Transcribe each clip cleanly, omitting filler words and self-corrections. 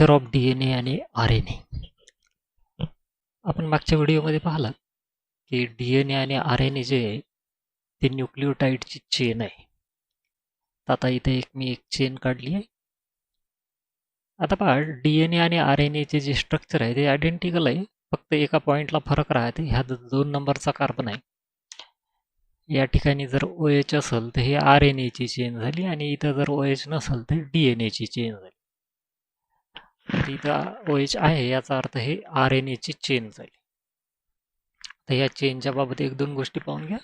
Structure of DNA आणि RNA. आपण मागच्या व्हिडिओमध्ये पाहिलं की DNA आणि RNA जे आहे ते न्यूक्लिओटाइडची चेन आहे. तर आता इथे मी एक चेन काढली आहे. आता पहा DNA आणि RNAचे जे स्ट्रक्चर आहे ते आयडेंटिकल आहे, फक्त एका पॉइंटला फरक राहते. ह्या 2 नंबरचा कार्बन आहे. या ठिकाणी जर OH असेल तर हे RNA ची चेन झाली आणि इथं जर OH नसेल तर DNA ची चेन झाली. तर इथं OH आहे याचा अर्थ हे RNA ची चेन झाली. तर या चेनच्या बाबत 1-2 गोष्टी पाहून घ्या.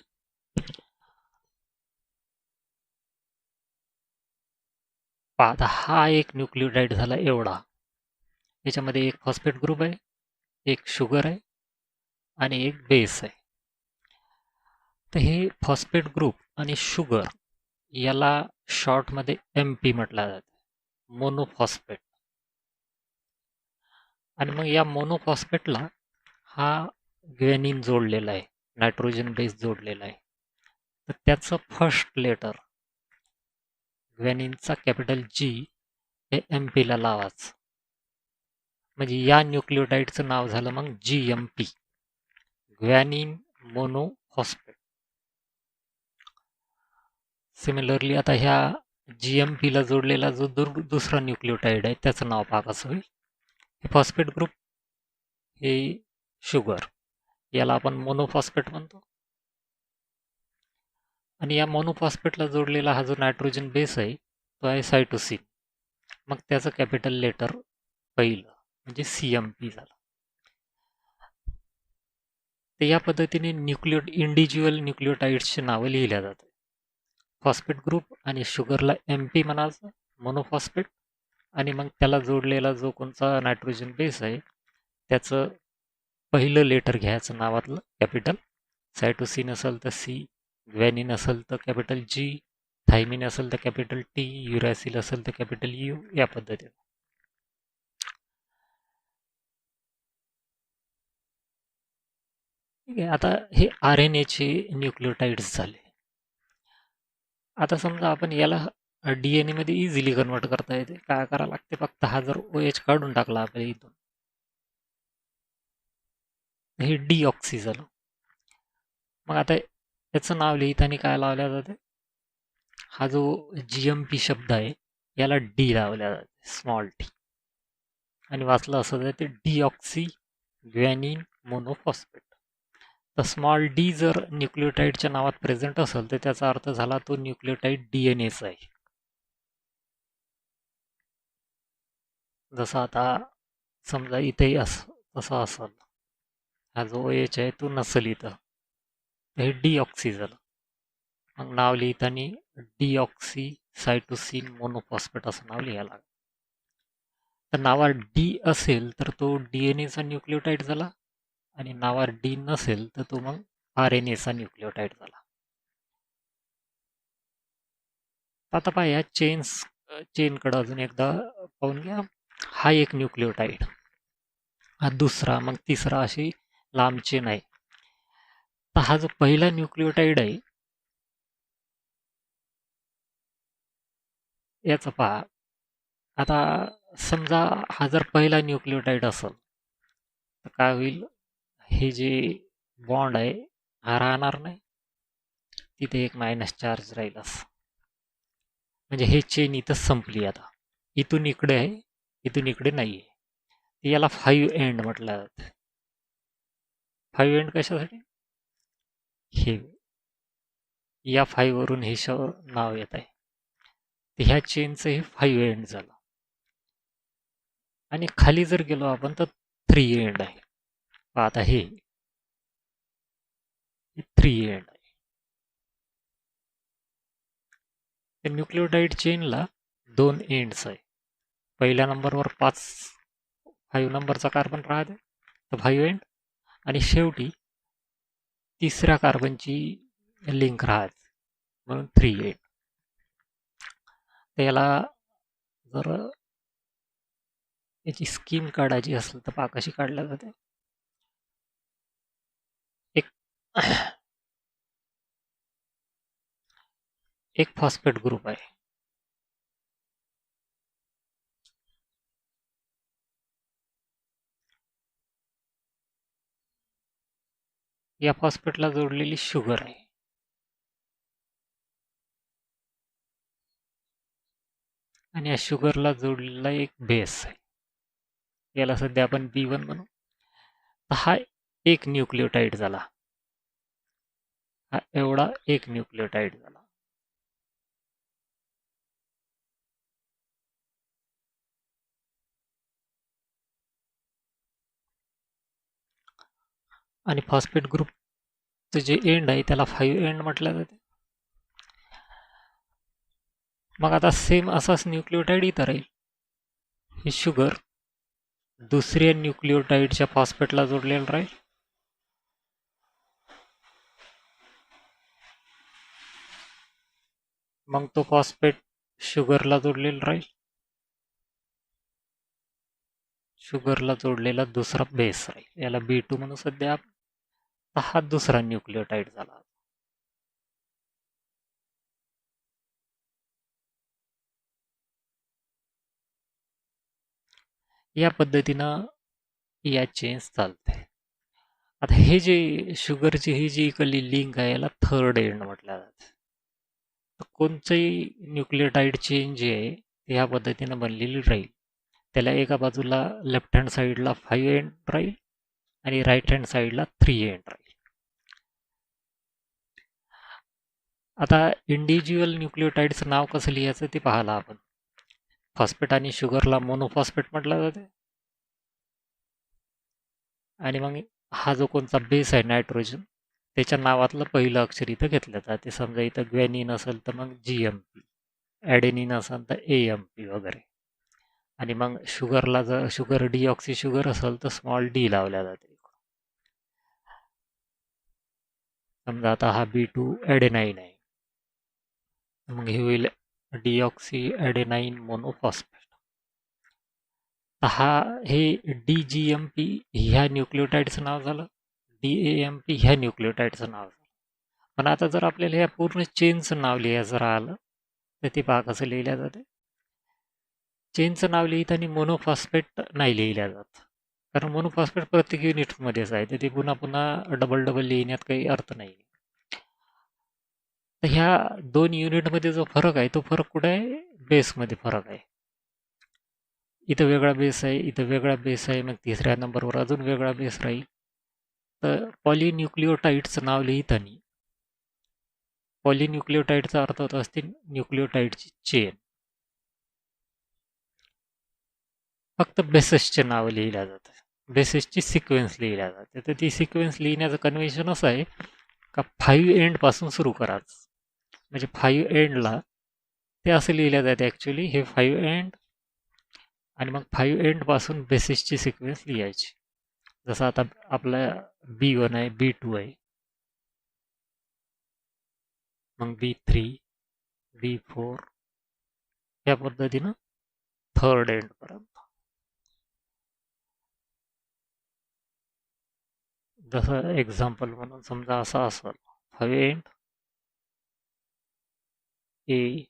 आता हा एक न्यूक्लिओटाइड झाला एवढा. याच्यामध्ये एक फॉस्फेट ग्रुप आहे, एक शुगर आहे आणि एक बेस आहे. तर हे फॉस्फेट ग्रुप आणि शुगर याला शॉर्टमध्ये MP म्हटलं जातं, मोनोफॉस्फेट. आणि मग या मोनोफॉस्फेटला हा ग्वेनिन जोडलेला आहे, नायट्रोजन बेस जोडलेला आहे. तर त्याचं फर्स्ट लेटर ग्वेनिनचा कॅपिटल G हे MP ला लावाच. म्हणजे या न्यूक्लिओटाइडचं नाव झालं मग GMP, ग्वॅनिन मोनोफॉस्फेट. सिमिलरली आता ह्या GMP ला जोडलेला जो दुसरा न्यूक्लिओटाइड आहे त्याचं नाव पहा कसं होईल. हे फॉस्फेट ग्रुप, हे शुगर, याला आपण मोनोफॉस्फेट म्हणतो. आणि या मोनोफॉस्फेटला जोडलेला हा जो नायट्रोजन बेस आहे तो आहे सायटोसिन. मग त्याचं कॅपिटल लेटर पहिलं म्हणजे CMP झालं. तर या पद्धतीने इंडिव्हिज्युअल न्यूक्लिओटाइड्सची नावं लिहिल्या जातात. फॉस्फेट ग्रुप आणि शुगरला MP म्हणायचं, मोनोफॉस्फेट. आणि मग त्याला जोडलेला जो कोणता नायट्रोजन बेस आहे त्याचं पहिलं लेटर घ्यायचं नावातलं कॅपिटल. सायटोसिन असेल तर C, ग्वॅनिन असेल तर कॅपिटल G, थायमिन असेल तर कॅपिटल T, युरॅसिल असेल तर कॅपिटल U, या पद्धतीने. ठीक आहे. आता हे RNA चे न्यूक्लिओटाइड्स झाले. आता समजा आपण याला DNA मध्ये इझिली कन्वर्ट करता येते. काय करावं लागते, फक्त हा जर OH काढून टाकला आपल्या इथून, हे डीऑक्सी झालं. मग आता याचं नाव लिहिताना काय लावल्या जाते, हा जो GMP शब्द आहे याला D लावल्या जाते, स्मॉल t. आणि वाचलं असं जाते डीऑक्सी ग्वॅनिन मोनोफॉस्फेट. तर स्मॉल d जर न्यूक्लिओटाइडच्या नावात प्रेझेंट असेल तर त्याचा अर्थ झाला तो न्यूक्लिओटाइड DNAचा आहे. जसं आता समजा इथेही तसं असेल, हा जो OH आहे तो नसेल इथं, हे डीऑक्सी झालं. मग नाव लिहिताना डीऑक्सी सायटोसिन मोनोफॉस्फेट असं नाव लिहायला लागतं. तर नावावर D असेल तर तो DNA चा न्यूक्लिओटाइड झाला, आणि नावावर D नसेल तर तो मग RNA चा न्यूक्लिओटाइड झाला. आता पहा या चेनकडे अजून एकदा पाहून घ्या. हा एक न्यूक्लिओटाइड, हा दुसरा, मग तिसरा, अशी लांब चेन आहे. तर हा जो पहिला न्यूक्लिओटाइड आहे याचा पहा. आता समजा हा जर पहिला न्यूक्लिओटाइड असेल तर काय होईल, हे जे बॉन्ड आहे हा राहणार नाही, तिथे एक मायनस चार्ज राहील असं. म्हणजे हे चेन इथं संपली. आता इथून इकडे आहे, इथून इकडे नाही आहे. याला 5 एंड म्हटलं जातं. 5 एंड कशासाठी, हे या 5 वरून हे नाव येत आहे. तर ह्या चेनचं हे 5 एंड झालं. आणि खाली जर गेलो आपण तर 3 एंड आहे. आता हे 3 एंड आहे. त्या न्यूक्लिओटाइड चेनला 2 एंड्स आहे. पहिल्या नंबरवर 5 नंबरचा कार्बन राहते तर 5 एंड, आणि शेवटी तिसऱ्या कार्बनची लिंक राहते म्हणून 3 एंड. तर याला जर याची स्कीम काढायची असेल तर पहा कशी काढल्या जाते. एक एक फॉस्फेट ग्रुप आहे, या फॉस्फेटला जोडलेली शुगर आहे. आणि या शुगरला जोडलेला एक बेस आहे. याला सध्या आपण B1 म्हणू. हा एक न्यूक्लियोटाइड झाला. हा एवढा एक न्यूक्लियोटाइड झाला. आणि फॉस्फेट ग्रुपचं जे एंड आहे त्याला 5 एंड म्हटलं जाते. मग आता सेम असाच न्यूक्लियोटाइड इथं राहील. हे शुगर दुसऱ्या न्यूक्लियोटाइडच्या फॉस्फेटला जोडलेलं राहील. मग तो फॉस्फेट शुगरला जोडलेला राहील. शुगरला जोडलेला दुसरा बेस राहील. याला B2 म्हणून सध्या. हा दुसरा न्यूक्लियोटाइड झाला. या पद्धतीनं या चेन्स चालते. आता हे जे शुगरची ही जी इकडली लिंक आहे याला थर्ड एंड म्हटलं जातं. कोणतंही न्यूक्लियोटाइड चेन जे आहे ते ह्या पद्धतीनं बनलेली राहील. त्याला एका बाजूला लेफ्ट हँड साईडला 5 एंड राहील आणि राईट हँड साईडला 3 एंड राहील. आता इंडिव्हिज्युअल न्यूक्लियोटाइडचं नाव कसं लिहायचं ते पाहायला आपण. फॉस्फेट आणि शुगरला मोनोफॉस्फेट म्हटलं जाते. आणि मग हा जो कोणता बेस आहे नायट्रोजन त्याच्या नावातलं पहिलं अक्षर इथं घेतलं जाते. समजा इथं ग्वॅनिन असेल तर मग GMP, ॲडेनिन असेल तर AMP वगैरे. आणि मग शुगरला जर शुगर डिऑक्सी शुगर असेल तर स्मॉल डी लावल्या जाते. समजा आता हा B2 ॲडेनाईन आहे, मग हे होईल डिऑक्सी ॲडेनाईन मोनोफॉस्फेट. हा हे DGMP ह्या न्यूक्लियोटाइडचं नाव झालं. DAMP ह्या न्यूक्लियोटाइडचं नाव झालं. पण आता जर आपल्याला ह्या पूर्ण चेनचं नाव लिहायचं राहिलं तर ते पहा कसं लिहिल्या जाते. चेनचं नाव लिहिताना मोनोफॉस्फेट नाही लिहिल्या जात, कारण मोनोफॉस्फेट प्रत्येक युनिटमध्येच आहे, तर ते पुन्हा पुन्हा डबल डबल लिहिण्यात काही अर्थ नाही. तर ह्या दोन युनिटमध्ये जो फरक आहे तो फरक कुठे आहे? बेसमध्ये फरक आहे. इथं वेगळा बेस आहे, इथं वेगळा बेस आहे, मग तिसऱ्या नंबरवर अजून वेगळा बेस राहील. तर पॉलिन्यूक्लियोटाइडचं नाव लिहिताना पॉलिन्यूक्लियोटाइडचा अर्थ होत असते न्यूक्लियोटाइडची चेन. फक्त बेसिसचे नाव लिहिल्या जातं, बेसिसची सिक्वेन्स लिहिल्या जाते. तर ती सिक्वेन्स लिहिण्याचं कन्व्हेन्शन असं आहे का 5 एंडपासून सुरू करायचं. म्हणजे 5 एंडला ते असं लिहिल्या जाते ॲक्च्युली, हे 5 एंड आणि मग 5 एंडपासून बेसिसची सिक्वेन्स लिहायची. जसं आता आपला B1 आहे, B2 आहे, मग B3, B4 या पद्धतीनं थर्ड एंडपर्यंत. जसं एक्झाम्पल म्हणून समजा असं असेल 5 end A,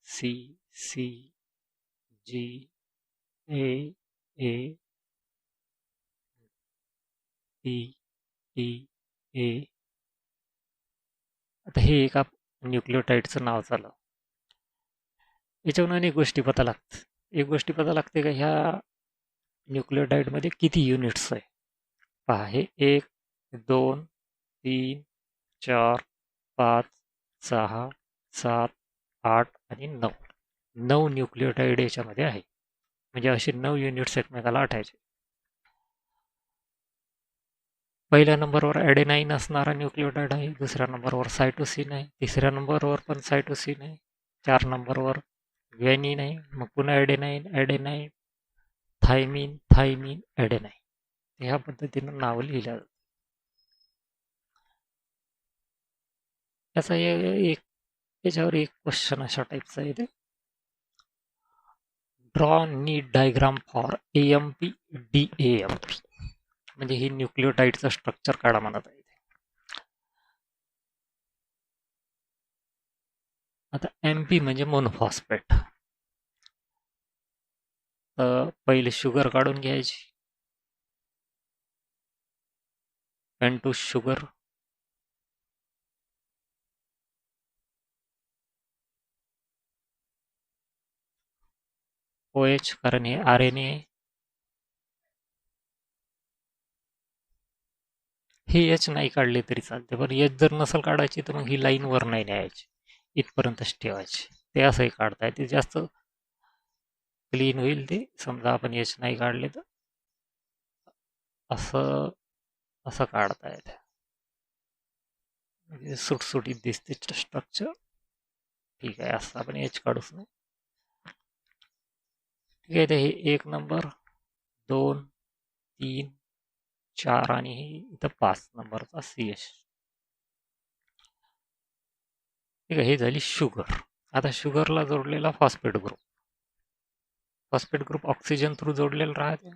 C, C, G, A, A, T, T, A. आता हे एका न्यूक्लियोटाइडचं नाव झालं. याच्यावरून अनेक गोष्टी पता लागतात. एक गोष्टी पता लागते का ह्या न्यूक्लियोटाइडमध्ये किती युनिट्स आहे. पहा, हे 1, 2, 3, 4, 5, 6, 7, 8 आणि 9. 9 न्यूक्लियोटाइड याच्यामध्ये आहे. म्हणजे असे 9 युनिट्स एकमेकाला आठायचे. पहिल्या नंबरवर ॲडेनाईन असणारा न्यूक्लियोटाइड आहे, दुसऱ्या नंबरवर सायटोसिन आहे, तिसऱ्या नंबरवर पण सायटोसिन आहे, 4 नंबरवर ग्वॅनिन आहे, मग पुन्हा ॲडेनाईन, ॲडेनाईन, थायमिन, थायमिन, ॲडेनाईन. ह्या पद्धतीनं नाव लिहिल्या जातं. याचा एक याच्यावर एक क्वेश्चन अशा टाईपचा आहे, ते draw NEET diagram for AMP DAMP. म्हणजे ही न्यूक्लियोटाइडचं स्ट्रक्चर काढा म्हणत आहे. आता MP म्हणजे मोनोफॉस्फेट. तर पहिले शुगर काढून घ्यायची, पेंटोस शुगर, OH, कारण हे RNA आहे. हे H नाही काढले तरी चालते, पण H जर नसल काढायची तर मग ही लाईन वर नाही न्यायची, इथपर्यंतच ठेवायची. ते असंही काढताय, ते जास्त क्लीन होईल. ते समजा आपण H नाही काढले तर असं असं काढतायत, म्हणजे सुटसुटीत दिसते स्ट्रक्चर. ठीक आहे, असं आपण H काढूच नाही. ठीक आहे, तर हे 1 नंबर, 2, 3, 4 आणि हे इथं 5 नंबरचा CH. ठीक आहे, हे झाली शुगर. आता शुगरला जोडलेला phosphate group. Phosphate group oxygen through जोडलेला राहते.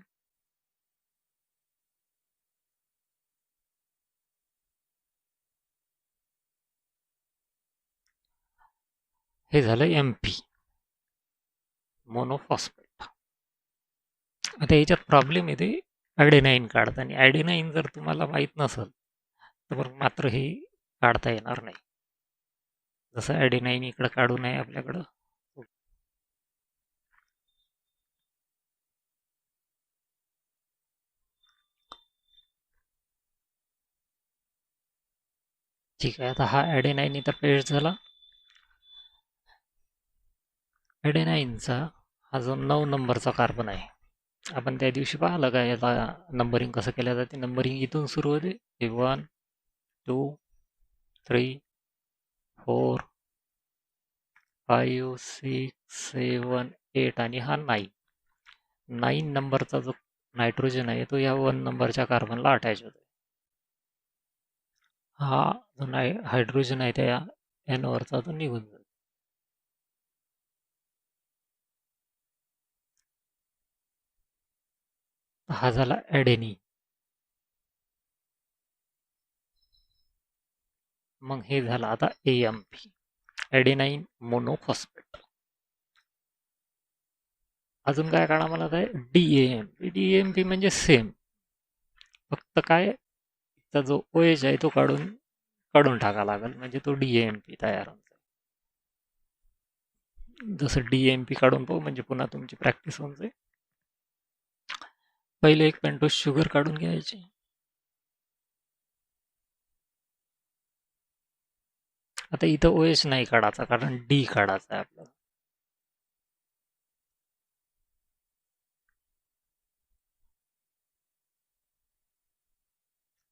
हे झालं MP, मोनोफॉस्फेट. आता याच्यात प्रॉब्लेम येते ॲडेनाईन काढताना. ॲडेनाईन जर तुम्हाला माहीत नसेल तर मात्र हे काढता येणार नाही. जसं ॲडेनाईन इकडं काढू नये आपल्याकडं. ठीक आहे, आता हा ॲडेनाईन इथं पेस्ट झाला. ॲडेनाईनचा हा जो 9 नंबरचा कार्बन आहे, आपण त्या दिवशी पाहिलं का याचा नंबरिंग कसं केलं जाते. नंबरिंग इथून सुरू होते. 1, 2, 3, 4, 5, 6, 7, 8 आणि हा 9. 9 नंबरचा जो नायट्रोजन आहे तो या 1 नंबरच्या कार्बनला अटॅच होतो. हा जो हायड्रोजन आहे त्या N वरचा तो निघून जातो. हा झाला ॲडेनी. मग हे झालं आता AMP, ॲडेनाईन मोनोफॉस्फेट. अजून काय काढा मला आहे DAMP. DAMP म्हणजे सेम, फक्त काय चा जो OH आहे तो काढून टाका लागेल, म्हणजे तो DAMP तयार होतो. जसं DAMP काढून पाहू, म्हणजे पुन्हा तुमची प्रॅक्टिस होऊन जाईल. पहिले एक पेंटोस शुगर काढून घ्यायची. आता इथं OH नाही काढायचा, कारण D काढायचा आहे आपल्याला.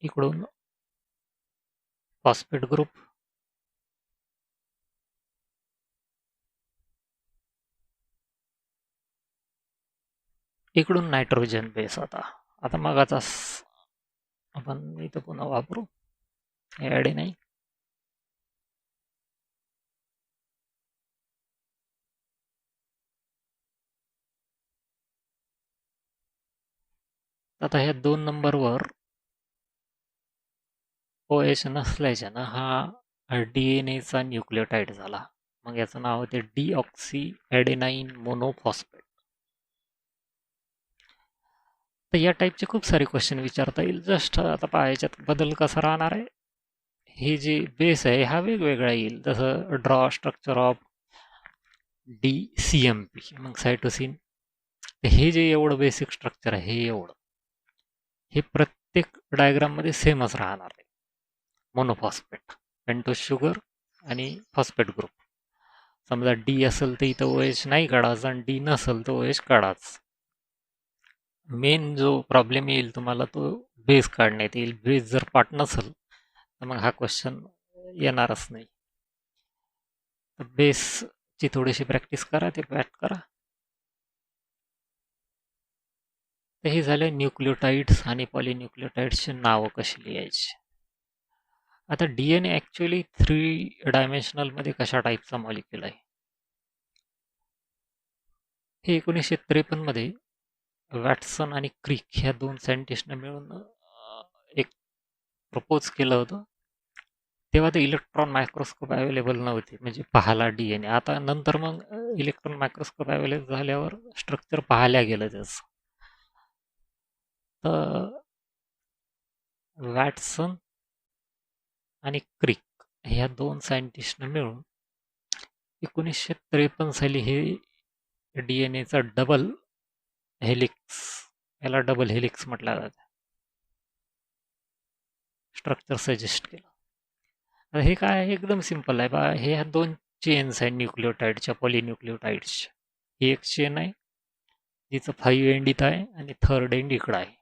इकडून फॉस्फेट ग्रुप, इकडून नायट्रोजन बेस. आता मगाचा आपण इथं पुन्हा वापरू ॲडेनाईन. आता ह्या 2 नंबरवर OH नसल्याच्या ना हा DNAचा न्यूक्लियोटाईड झाला. मग याचं नाव होते डिऑक्सी ॲडेनाईन मोनोफॉस्फेट. तर या टाईपचे खूप सारे क्वेश्चन विचारता येईल. जस्ट आता पहा याच्यात बदल कसा राहणार आहे. हे जे बेस आहे हा वेगवेगळा येईल. जसं ड्रॉ स्ट्रक्चर ऑफ DCMP, मग सायटोसिन. हे जे एवढं बेसिक स्ट्रक्चर आहे, हे एवढं, हे प्रत्येक डायग्राममध्ये सेमच राहणार आहे. मोनोफॉस्फेट, पेंटोस शुगर आणि फॉस्फेट ग्रुप. समजा D असेल तर इथं OH नाही काढायचं, आणि D नसेल तर OH काढाच. मेन जो प्रॉब्लेम येईल तुम्हाला तो बेस काढण्यात येईल. बेस जर पाठ नसेल तर मग हा क्वेश्चन येणारच नाही. तर बेसची थोडीशी प्रॅक्टिस करा, ते पॅट करा. तर हे झाले न्यूक्लियोटाइड्स आणि पॉलिन्यूक्लियोटाइड्सची नावं कशी लिहायची. आता DNA ॲक्च्युअली 3 डायमेन्शनलमध्ये कशा टाईपचा मॉलिक्यूल आहे. हे 1953 मध्ये वॅटसन आणि क्रिक ह्या 2 सायंटिस्टने मिळून एक प्रपोज केलं होतं. तेव्हा ते इलेक्ट्रॉन मायक्रोस्कोप अवेलेबल नव्हते, म्हणजे पाहायला DNA. आता नंतर मग इलेक्ट्रॉन मायक्रोस्कोप अवेलेबल झाल्यावर स्ट्रक्चर पाहायला गेलं त्याचं. तर वॅटसन आणि क्रिक ह्या 2 सायंटिस्टने मिळून 1953 साली हे डीएनएचा डबल हेलिक्स, याला डबल हेलिक्स म्हटलं जातं, स्ट्रक्चर सजेस्ट केलं. आता हे काय आहे, एकदम सिंपल आहे बा. हे ह्या दोन चेन्स आहेत न्यूक्लिओटाईडच्या, पॉलिन्यूक्लिओटाईड्सच्या. ही एक चेन आहे जिचं 5 एंड इथं आहे आणि थर्ड एंड इकडं आहे,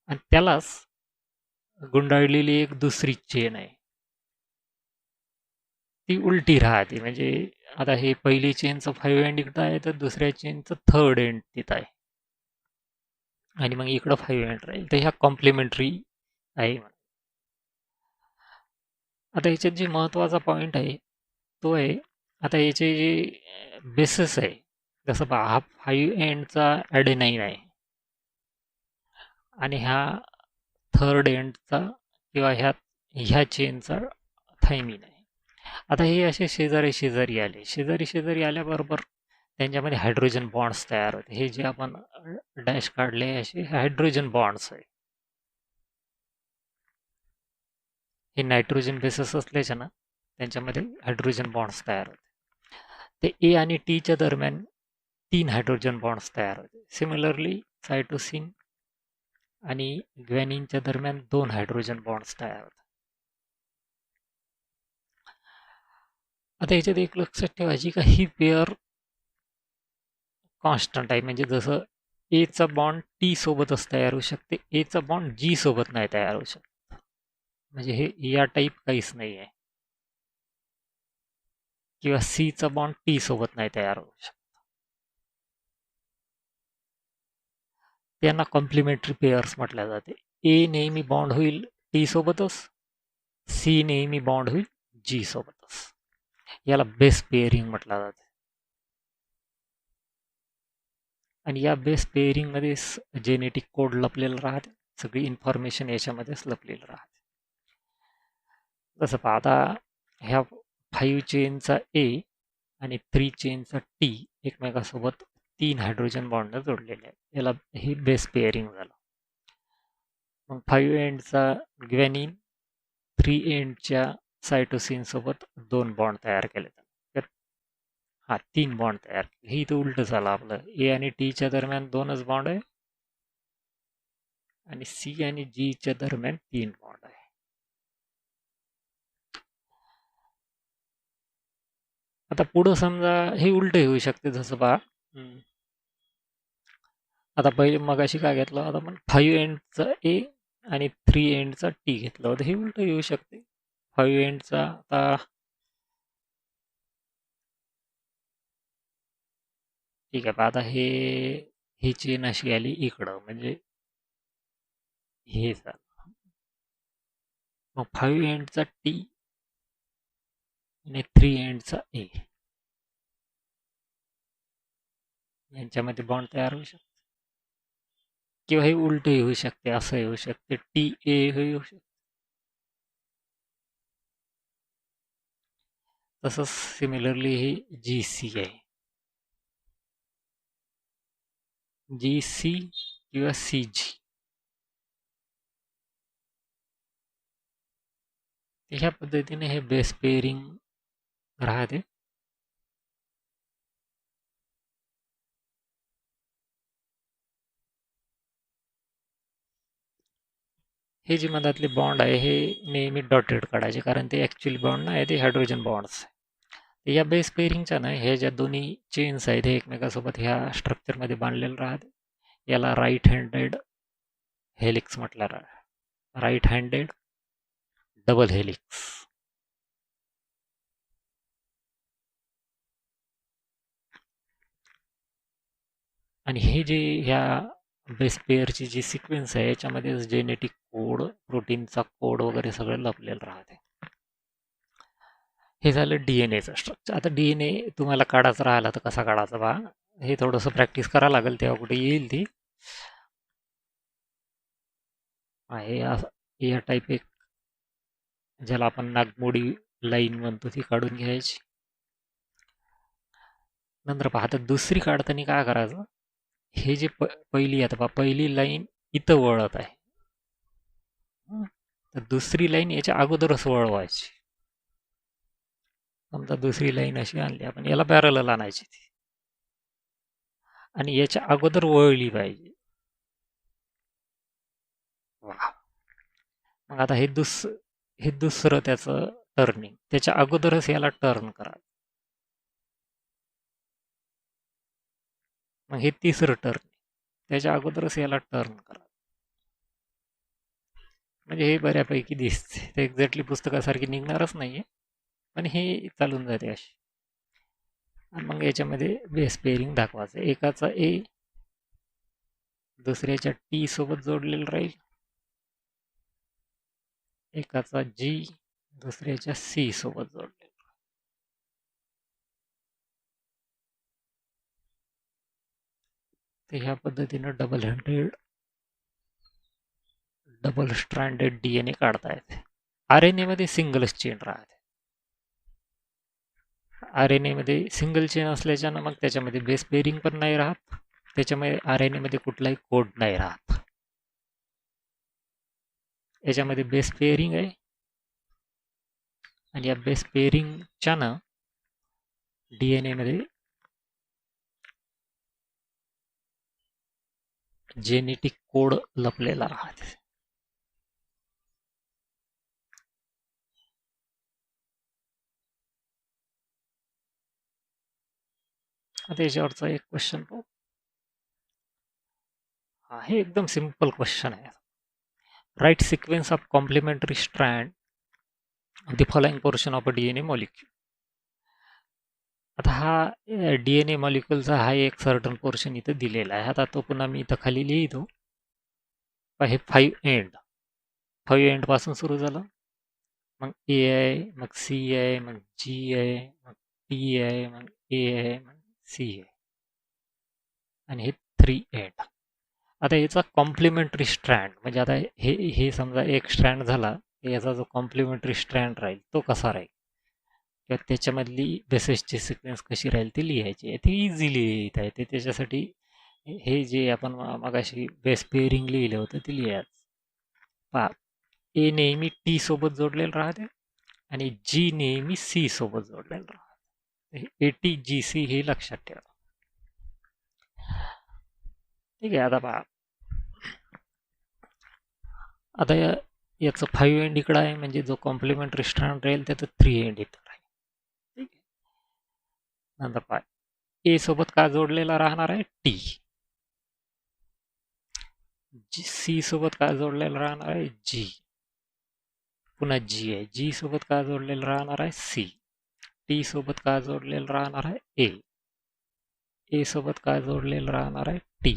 आणि त्यालाच गुंडाळलेली एक दुसरी चेन आहे, ती उलटी राहते. म्हणजे आता हे पहिली चेनचं 5 एंड इकडं आहे, तर दुसऱ्या चेनचं थर्ड एंड तिथं आहे, आणि मग इकडं 5 एंड राहील. तर ह्या कॉम्प्लिमेंटरी आहे. आता याच्यात जे महत्त्वाचा पॉईंट आहे तो आहे, आता याचे जे बेसिस आहे, जसं पहा हा 5 एंडचा ॲडेनाईन आहे आणि ह्या थर्ड एंडचा किंवा ह्या चेनचा थायमिन आहे. आता हे असे शेजारी शेजारी आले, शेजारी शेजारी आल्याबरोबर त्यांच्यामध्ये हायड्रोजन बॉन्ड्स तयार होते. हे जे आपण डॅश काढले असे हायड्रोजन बॉन्ड्स आहे. हे नायट्रोजन बेसिस असल्याच्या ना त्यांच्यामध्ये हायड्रोजन बॉन्ड्स तयार होते. ते ए आणि टीच्या दरम्यान 3 हायड्रोजन बॉन्ड्स तयार होते. सिमिलरली सायटोसिन आणि ग्वॅनिनच्या दरम्यान 2 हायड्रोजन बॉन्ड्स तयार होतात. आता याच्यात एक लक्षात ठेवायची का ही पेअर कॉन्स्टंट आहे. म्हणजे जसं एचा बॉन्ड टी सोबतच तयार होऊ शकते, एचा बॉन्ड जी सोबत नाही तयार होऊ शकत. म्हणजे हे या टाईप काहीच नाही आहे, किंवा सीचा बॉन्ड टी सोबत नाही तयार होऊ शकत. त्यांना कॉम्प्लिमेंटरी पेअर्स म्हटल्या जाते. ए नेहमी बॉन्ड होईल टी सोबतच, सी नेहमी बॉन्ड होईल जी सोबतच. याला बेस पेअरिंग म्हटलं जाते. आणि या बेस पेअरिंगमध्ये जेनेटिक कोड लपलेलं राहते, सगळी इन्फॉर्मेशन याच्यामध्येच लपलेलं राहते. जसं पहा आता ह्या 5 चेनचा ए आणि 3 चेनचा टी एकमेकासोबत 3 हायड्रोजन बॉन्ड जोडलेले आहेत, याला हे बेस पेअरिंग झालं. मग 5 एंडचा ग्वॅनिन 3 एंडच्या सायटोसिन सोबत 2 बॉन्ड तयार केले. तर हा 3 बॉन्ड तयार केले. हे इथं उलट झालं आपलं. ए आणि टीच्या दरम्यान 2च बॉन्ड आहे आणि सी आणि जीच्या दरम्यान 3 बॉन्ड आहे. आता पुढं समजा हे उलट होऊ शकते. जसं पहा आता पहिले मगाशी काय घेतलं, आता आपण 5 एंडचा ए आणि 3 एंडचा टी घेतलं होतं, हे उलट येऊ शकते. 5 एंडचा आता ठीक आहे, आता ही चेन अशी आली इकडं, म्हणजे हे झालं. मग 5 एंडचा टी आणि 3 एंडचा ए यांच्यामध्ये बॉन्ड तयार होऊ शकते, किंवा हे उलट होऊ शकते, असं येऊ शकते, टी ए होऊ शकते. तसंच सिमिलरली ही जी सी आहे, जी सी किंवा सी जी. ह्या पद्धतीने हे बेस पेअरिंग राहते. हे जे मधातले बॉन्ड आहे हे नेहमी डॉटेड काढायचे, कारण ते ॲक्च्युअली बॉन्ड नाही, ते हायड्रोजन बॉन्ड्स. या बेस पेअरिंगच्या ना हे ज्या दोन्ही चेन्स आहेत हे एकमेकासोबत ह्या स्ट्रक्चरमध्ये बांधलेलं राहते. याला राईट हँडेड हेलिक्स म्हटलं राहतं, राईट हँडेड डबल हेलिक्स. आणि हे जे ह्या बेस पेअरची जी सिक्वेन्स आहे याच्यामध्ये जेनेटिक कोड, प्रोटीनचा कोड वगैरे सगळं लपलेलं राहते. हे झालं डीएनएचं स्ट्रक्चर. आता डीएनए तुम्हाला काढायचं राहिला तर कसा काढायचा बा, हे थोडंसं प्रॅक्टिस करावं लागेल, तेव्हा कुठे येईल ती. आहे या टाईप एक, ज्याला आपण नागमोडी लाईन म्हणतो, ती काढून घ्यायची. नंतर पहा, आता दुसरी काढताना काय करायचं, हे जे पहिली आता पहा, पहिली लाईन इथं वळत आहे, तर दुसरी लाईन याच्या अगोदरच वळवायची. समजा दुसरी लाईन अशी आणली आपण, याला पॅरलल आणायची ती. आणि याच्या अगोदर वळली पाहिजे. वा. मग आता हे दुसरं त्याचं टर्निंग. त्याच्या अगोदरच याला टर्न करा. मग हे तिसरं टर्न. त्याच्या अगोदरच याला टर्न करा. म्हणजे हे बऱ्यापैकी दिसते. ते एक्झॅक्टली पुस्तकासारखी निघणारच नाहीये, पण हे चालून जाते अशी. आणि मग याच्यामध्ये बेस पेअरिंग दाखवायचं. एकाचा ए दुसऱ्याच्या टी सोबत जोडलेलं राहील, एकाचा जी दुसऱ्याच्या सी सोबत जोडलेला. तर ह्या पद्धतीनं डबल स्ट्रँडेड डीएनए काढता येते. आरएनए मध्ये सिंगलच चेन राहते. आरएनए मध्ये सिंगल चेन असल्याच्यानं मग त्याच्यामध्ये बेस पेअरिंग पण नाही राहत. त्याच्यामुळे आरएनए मध्ये कुठलाही कोड नाही राहत. याच्यामध्ये बेस पेअरिंग आहे आणि या बेस पेअरिंगच्या ना डीएनए मध्ये जेनेटिक कोड लपलेला राहते. आता याच्यावरचा एक क्वेश्चन पाहू. हा, हे एकदम सिंपल क्वेश्चन आहे. Write sequence of complementary strand of the following portion of a DNA molecule. आता हा डीएनए मॉलिक्यूलचा हा एक सर्टन पोर्शन इथं दिलेला आहे. आता तो पुन्हा मी इथं खाली लिहितो. हे 5 एंड पासून सुरू झालं. मग ए आहे, मग सी आहे, मग जी आहे, मग टी आहे, मग ए आहे, मग सी आहे, आणि हे 3 एंड. आता याचा कॉम्प्लिमेंटरी स्ट्रँड म्हणजे आता हे समजा एक स्ट्रँड झाला, याचा जो कॉम्प्लिमेंटरी स्ट्रँड राहील तो कसा राहील किंवा त्याच्यामधली बेसेसची सिक्वेन्स कशी राहील ते लिहायची. ते इझिली लिहिता येते. त्याच्यासाठी हे जे आपण मगाशी बेस पेअरिंग लिहिलं होतं ते लिहायचं. पहा, ए नेहमी टी सोबत जोडलेलं राहते आणि जी नेहमी सी सोबत जोडलेलं राहते. ए टी जी सी हे लक्षात ठेवा. ठीक आहे. आता पहा, आता याचं 5 एंड इकडं आहे म्हणजे जो कॉम्प्लिमेंटरी स्ट्रँड राहील त्याचं 3 एंड इथं राहील. ठीक आहे. नंतर पहा, ए सोबत काय जोडलेला राहणार आहे? टी. सी सोबत काय जोडलेलं राहणार आहे? जी. पुन्हा जी आहे. जी सोबत काय जोडलेलं राहणार आहे? सी. टी सोबत काय जोडलेलं राहणार आहे? ए. ए सोबत काय जोडलेलं राहणार आहे? टी.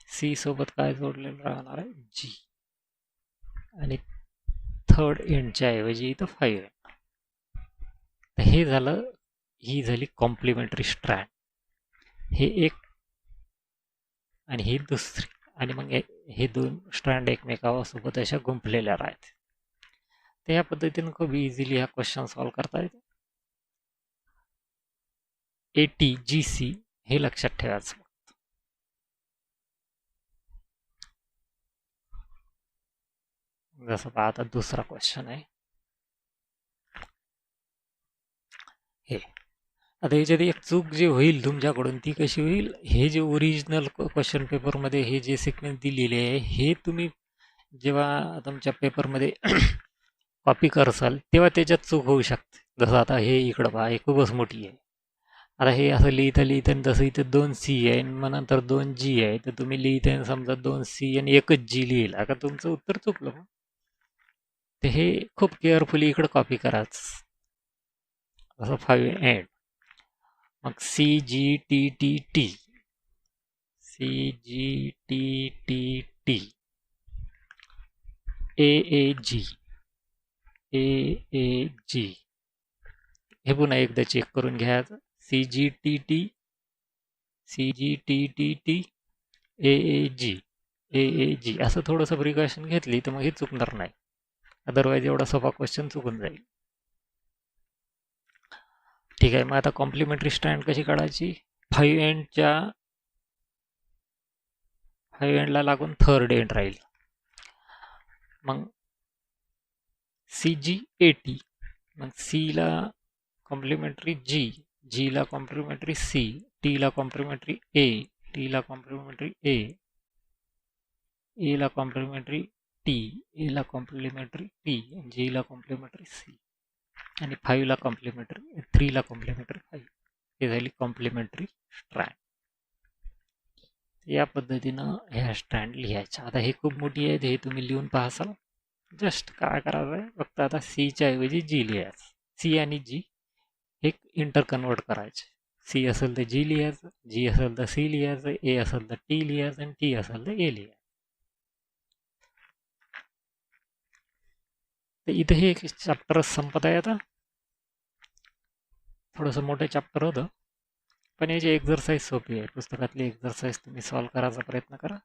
सी सोबत काय जोडलेलं राहणार आहे? जी. आणि थर्ड एंडच्या ऐवजी इथं 5 एंड. तर हे झालं, ही झाली कॉम्प्लिमेंटरी स्ट्रँड. हे एक आणि ही दुसरी, आणि मग हे दोन स्ट्रँड एकमेकासोबत अशा गुंफलेल्या राहतात. तर या पद्धतीने खूप इझिली हा क्वेश्चन सॉल्व्ह करता येतो. ATGC हे लक्षात ठेवायचं. जसं पहा, आता दुसरा क्वेश्चन आहे हे. आता याच्यात एक चूक जी होईल तुमच्याकडून ती कशी होईल, हे जे ओरिजिनल क्वेश्चन पेपरमध्ये हे जे सिक्वेन्स दिलेले आहे हे तुम्ही जेव्हा तुमच्या पेपरमध्ये कॉपी करसाल तेव्हा त्याच्यात चूक होऊ शकते. जसं आता हे इकडं पहा, हे खूपच मोठी आहे. आता हे असं लिहिता जसं इथं 2 सी आहे मग नंतर 2 जी आहे, तर तुम्ही लिहिता समजा 2 सी आणि एकच जी लिहिला का तुमचं उत्तर चुकलं. तर हे खूप केअरफुली इकडं कॉपी करायचं. असं 5 एंड, मग C G T T T, C G T T T, A A G, A A G. हे पुन्हा एकदा चेक करून घ्यायचं. C G T T, C G T T T, A A G, A A G. असं थोडंसं precaution घेतली तर मग हे चुकणार नाही. अदरवाईज एवढा सोपा क्वेश्चन चुकून जाईल. ठीक आहे. मग आता कॉम्प्लिमेंटरी स्ट्रँड कशी काढायची? 5 एंडला लागून थर्ड एंड राहील. मग सी जी ए टी, मग सीला कॉम्प्लिमेंटरी जी, जीला कॉम्प्लिमेंटरी सी, टीला कॉम्प्लिमेंटरी ए, टी ला कॉम्प्लिमेंटरी ए ला कॉम्प्लिमेंटरी टी, ए ला कॉम्प्लिमेंटरी टी, जी ला कॉम्प्लिमेंटरी सी आणि 5 ला कॉम्प्लिमेंटरी 3 ला कॉम्प्लिमेंटरी 5. हे झाली कॉम्प्लिमेंटरी स्ट्रँड. या पद्धतीनं ह्या स्ट्रँड लिहायच्या. आता हे खूप मोठी आहेत, हे तुम्ही लिहून पाहाल. जस्ट काय करायचं आहे, फक्त आता सीच्या ऐवजी जी लिहायचं. सी आणि जी एक इंटर कन्वर्ट करायचे. सी असेल तर जी लिहायचं, जी असेल तर सी लिहायचं, ए असेल तर टी लिहायचं आणि टी असेल तर ए लिहायचं. तर इथे हे एक चॅप्टर संपत आहे. आता थोडंसं मोठं चॅप्टर होतं, पण याची एक्झरसाईज सोपी आहे. पुस्तकातली एक्झरसाईज तुम्ही सॉल्व करायचा प्रयत्न करा.